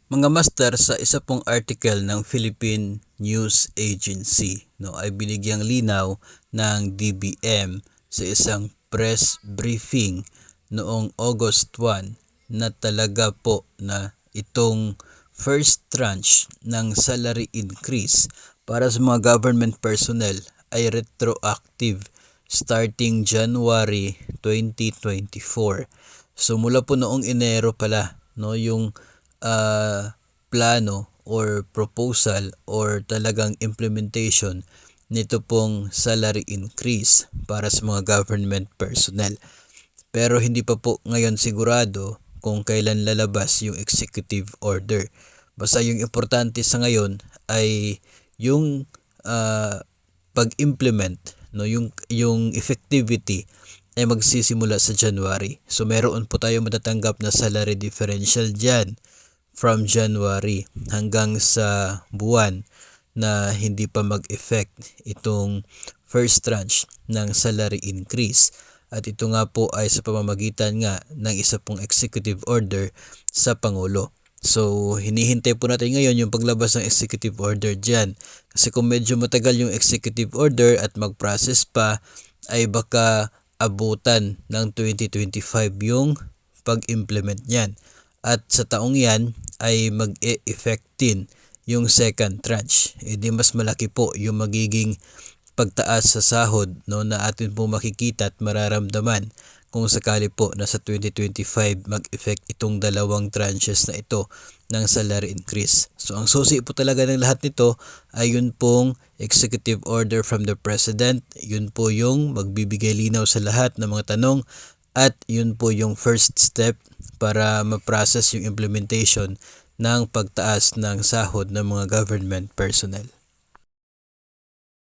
Mga master, sa isa pong article ng Philippine News Agency, ay binigyang linaw ng DBM sa isang press briefing noong August 1 na talaga po na itong first tranche ng salary increase para sa mga government personnel ay retroactive starting January 2024. So mula po noong Enero pala yung plano or proposal or talagang implementation nito pong salary increase para sa mga government personnel. Pero hindi pa po ngayon sigurado kung kailan lalabas yung executive order. Basta yung importante sa ngayon ay yung pag-implement, yung effectivity ay magsisimula sa January. So meron po tayo matatanggap na salary differential diyan from January hanggang sa buwan na hindi pa mag-effect itong first tranche ng salary increase. At ito nga po ay sa pamamagitan nga ng isa pong executive order sa Pangulo. So, hinihintay po natin ngayon yung paglabas ng executive order dyan. Kasi kung medyo matagal yung executive order at mag-process pa, ay baka abutan ng 2025 yung pag-implement niyan. At sa taong yan ay mag-e-effect din yung second tranche. Di mas malaki po yung magiging pagtaas sa sahod na atin po makikita at mararamdaman kung sakali po na sa 2025 mag-effect itong dalawang tranches na ito ng salary increase. So ang susi po talaga ng lahat nito ay yun pong executive order from the President. Yun po yung magbibigay linaw sa lahat ng mga tanong at yun po yung first step para ma-process yung implementation ng pagtaas ng sahod ng mga government personnel.